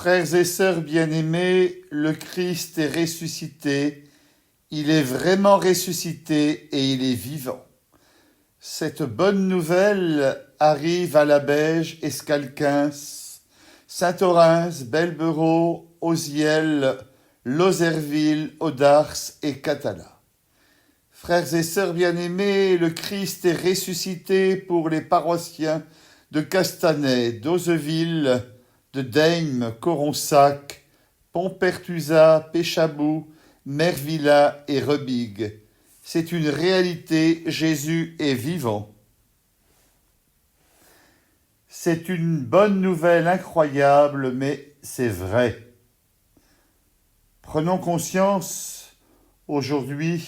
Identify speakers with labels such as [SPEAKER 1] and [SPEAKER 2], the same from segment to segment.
[SPEAKER 1] Frères et sœurs bien-aimés, le Christ est ressuscité, il est vraiment ressuscité et il est vivant. Cette bonne nouvelle arrive à la Beige, Escalquins, Saint-Orens, Belberot, Auziel, Lozerville, Audars et Catala. Frères et sœurs bien-aimés, le Christ est ressuscité pour les paroissiens de Castanet, d'Auzeville, de Deim, Coronsac, Pontpertusa, Péchabou, Mervilla et Rebig. C'est une réalité, Jésus est vivant. C'est une bonne nouvelle incroyable, mais c'est vrai. Prenons conscience aujourd'hui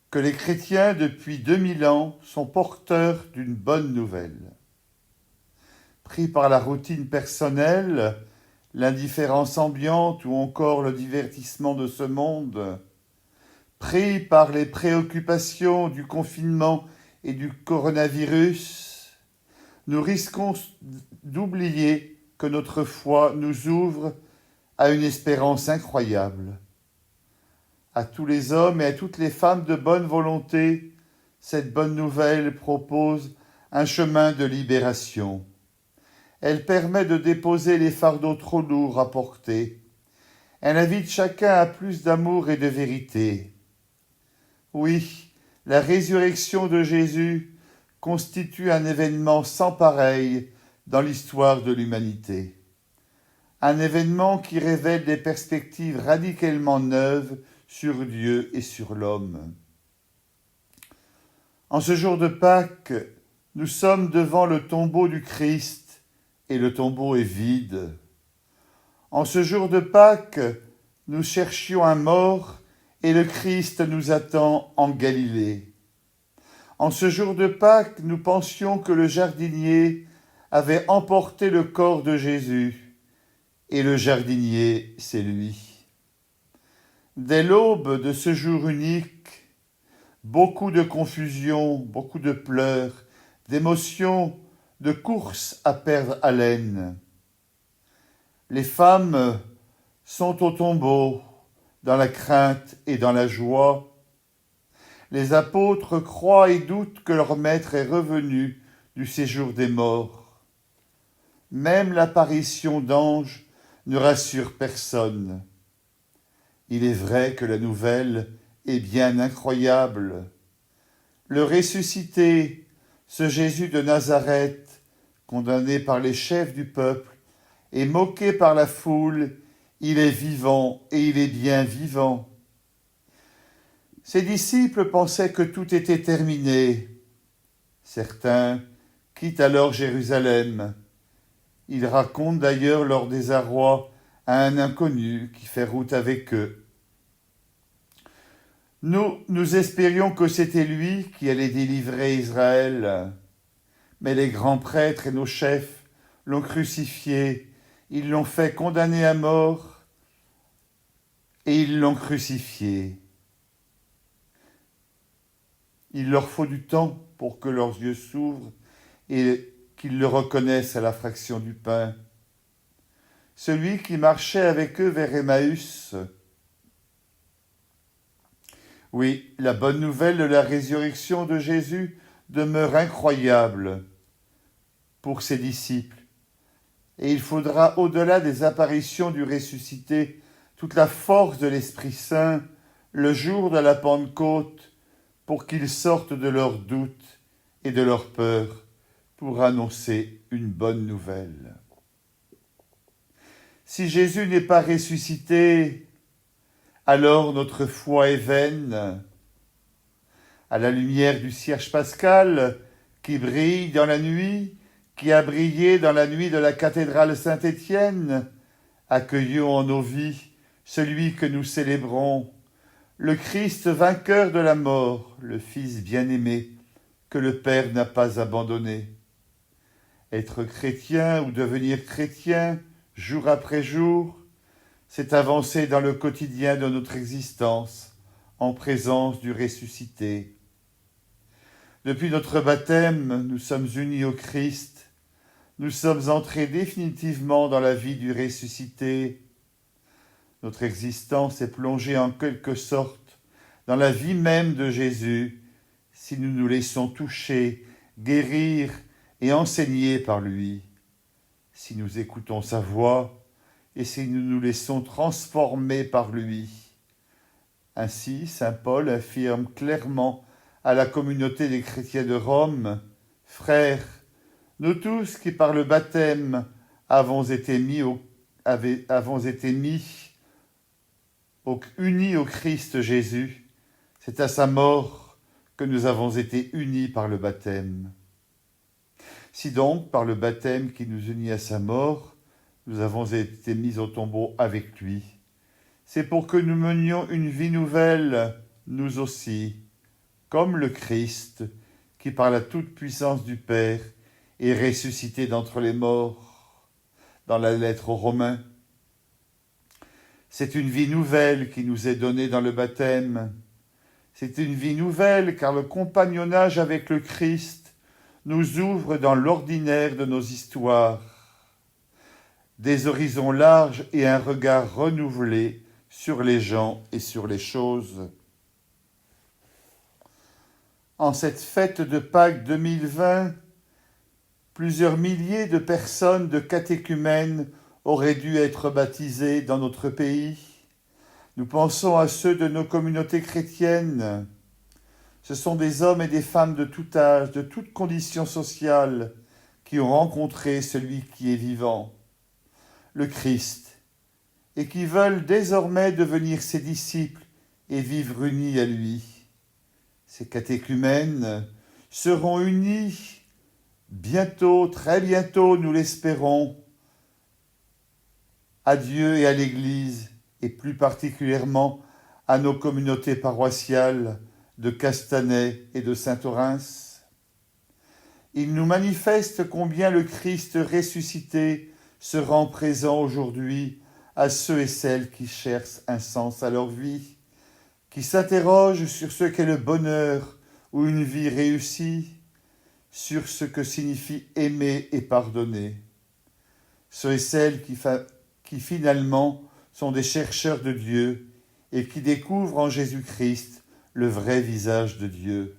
[SPEAKER 1] que les chrétiens depuis 2000 ans sont porteurs d'une bonne nouvelle. Pris par la routine personnelle, l'indifférence ambiante ou encore le divertissement de ce monde, pris par les préoccupations du confinement et du coronavirus, nous risquons d'oublier que notre foi nous ouvre à une espérance incroyable. À tous les hommes et à toutes les femmes de bonne volonté, cette bonne nouvelle propose un chemin de libération. Elle permet de déposer les fardeaux trop lourds à porter. Elle invite chacun à plus d'amour et de vérité. Oui, la résurrection de Jésus constitue un événement sans pareil dans l'histoire de l'humanité. Un événement qui révèle des perspectives radicalement neuves sur Dieu et sur l'homme. En ce jour de Pâques, nous sommes devant le tombeau du Christ et le tombeau est vide. En ce jour de Pâques, nous cherchions un mort et le Christ nous attend en Galilée. En ce jour de Pâques, nous pensions que le jardinier avait emporté le corps de Jésus et le jardinier, c'est lui. Dès l'aube de ce jour unique, beaucoup de confusion, beaucoup de pleurs, d'émotions, de courses à perdre haleine. Les femmes sont au tombeau, dans la crainte et dans la joie. Les apôtres croient et doutent que leur maître est revenu du séjour des morts. Même l'apparition d'anges ne rassure personne. Il est vrai que la nouvelle est bien incroyable. Le ressuscité, ce Jésus de Nazareth, condamné par les chefs du peuple et moqué par la foule, il est vivant et il est bien vivant. Ses disciples pensaient que tout était terminé. Certains quittent alors Jérusalem. Ils racontent d'ailleurs leur désarroi à un inconnu qui fait route avec eux. Nous espérions que c'était lui qui allait délivrer Israël. Mais les grands prêtres et nos chefs l'ont crucifié. Ils l'ont fait condamner à mort et ils l'ont crucifié. Il leur faut du temps pour que leurs yeux s'ouvrent et qu'ils le reconnaissent à la fraction du pain. Celui qui marchait avec eux vers Emmaüs. Oui, la bonne nouvelle de la résurrection de Jésus demeure incroyable pour ses disciples. Et il faudra, au-delà des apparitions du ressuscité, toute la force de l'Esprit Saint, le jour de la Pentecôte, pour qu'ils sortent de leurs doutes et de leurs peurs pour annoncer une bonne nouvelle. Si Jésus n'est pas ressuscité, alors notre foi est vaine. À la lumière du cierge pascal qui brille dans la nuit, qui a brillé dans la nuit de la cathédrale Saint-Étienne, accueillons en nos vies celui que nous célébrons, le Christ vainqueur de la mort, le Fils bien-aimé que le Père n'a pas abandonné. Être chrétien ou devenir chrétien, jour après jour, c'est avancer dans le quotidien de notre existence, en présence du ressuscité. Depuis notre baptême, nous sommes unis au Christ. nous sommes entrés définitivement dans la vie du ressuscité. Notre existence est plongée en quelque sorte dans la vie même de Jésus, si nous nous laissons toucher, guérir et enseigner par lui, si nous écoutons sa voix et si nous nous laissons transformer par lui. Ainsi, saint Paul affirme clairement à la communauté des chrétiens de Rome, « Frères, nous tous qui par le baptême avons été unis au Christ Jésus, c'est à sa mort que nous avons été unis par le baptême. Si donc, par le baptême qui nous unit à sa mort, nous avons été mis au tombeau avec lui, c'est pour que nous menions une vie nouvelle, nous aussi, comme le Christ, qui par la toute-puissance du Père est ressuscité d'entre les morts. Dans la lettre aux Romains, c'est une vie nouvelle qui nous est donnée dans le baptême. C'est une vie nouvelle car le compagnonnage avec le Christ nous ouvre dans l'ordinaire de nos histoires des horizons larges et un regard renouvelé sur les gens et sur les choses. En cette fête de Pâques 2020, plusieurs milliers de personnes de catéchumènes auraient dû être baptisées dans notre pays. Nous pensons à ceux de nos communautés chrétiennes. Ce sont des hommes et des femmes de tout âge, de toutes conditions sociales, qui ont rencontré celui qui est vivant, le Christ, et qui veulent désormais devenir ses disciples et vivre unis à lui. Ces catéchumènes seront unis bientôt, très bientôt, nous l'espérons, à Dieu et à l'Église, et plus particulièrement à nos communautés paroissiales de Castanet et de Saint-Orens. Il nous manifeste combien le Christ ressuscité se rend présent aujourd'hui à ceux et celles qui cherchent un sens à leur vie, qui s'interrogent sur ce qu'est le bonheur ou une vie réussie, sur ce que signifie aimer et pardonner. Ceux et celles qui finalement sont des chercheurs de Dieu et qui découvrent en Jésus-Christ le vrai visage de Dieu.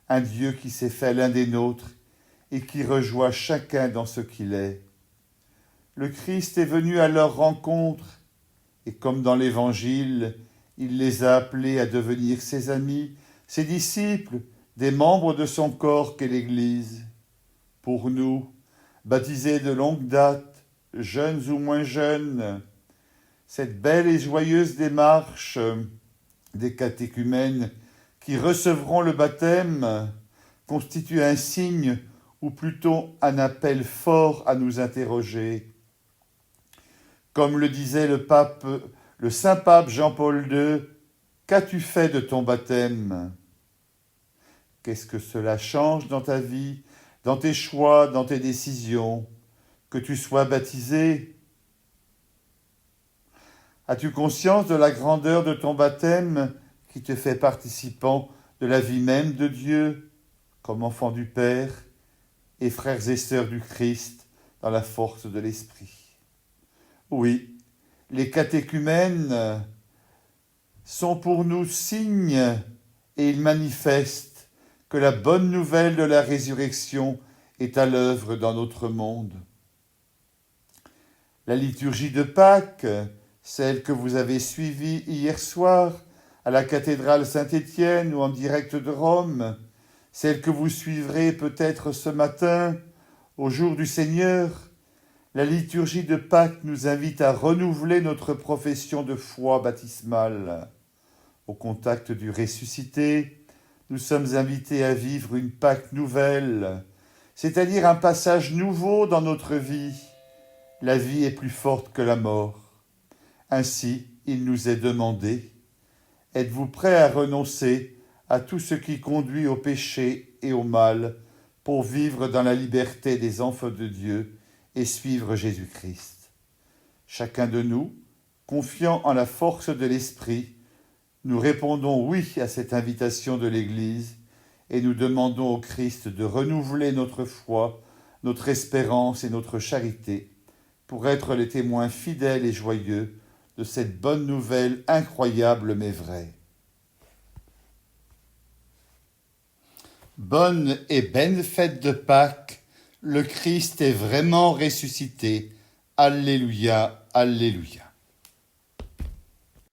[SPEAKER 1] Un Dieu qui s'est fait l'un des nôtres et qui rejoint chacun dans ce qu'il est. Le Christ est venu à leur rencontre et comme dans l'Évangile, il les a appelés à devenir ses amis, ses disciples, des membres de son corps qu'est l'Église. Pour nous, baptisés de longue date, jeunes ou moins jeunes, cette belle et joyeuse démarche des catéchumènes qui recevront le baptême constitue un signe ou plutôt un appel fort à nous interroger. Comme le disait le Saint-Pape Jean-Paul II, qu'as-tu fait de ton baptême ? Qu'est-ce que cela change dans ta vie, dans tes choix, dans tes décisions, que tu sois baptisé ? As-tu conscience de la grandeur de ton baptême qui te fait participant de la vie même de Dieu, comme enfant du Père et frères et sœurs du Christ dans la force de l'Esprit ? Oui, les catéchumènes sont pour nous signes et ils manifestent que la bonne nouvelle de la résurrection est à l'œuvre dans notre monde. La liturgie de Pâques, celle que vous avez suivie hier soir à la cathédrale Saint-Étienne ou en direct de Rome, celle que vous suivrez peut-être ce matin, au jour du Seigneur, la liturgie de Pâques nous invite à renouveler notre profession de foi baptismale. Au contact du ressuscité, nous sommes invités à vivre une Pâques nouvelle, c'est-à-dire un passage nouveau dans notre vie. La vie est plus forte que la mort. Ainsi, il nous est demandé, êtes-vous prêts à renoncer à tout ce qui conduit au péché et au mal pour vivre dans la liberté des enfants de Dieu et suivre Jésus-Christ ? Chacun de nous, confiant en la force de l'Esprit, nous répondons oui à cette invitation de l'Église et nous demandons au Christ de renouveler notre foi notre espérance et notre charité, pour être les témoins fidèles et joyeux de cette bonne nouvelle incroyable mais vraie. Bonne et belle fête de Pâques, le Christ est vraiment ressuscité. Alléluia, Alléluia.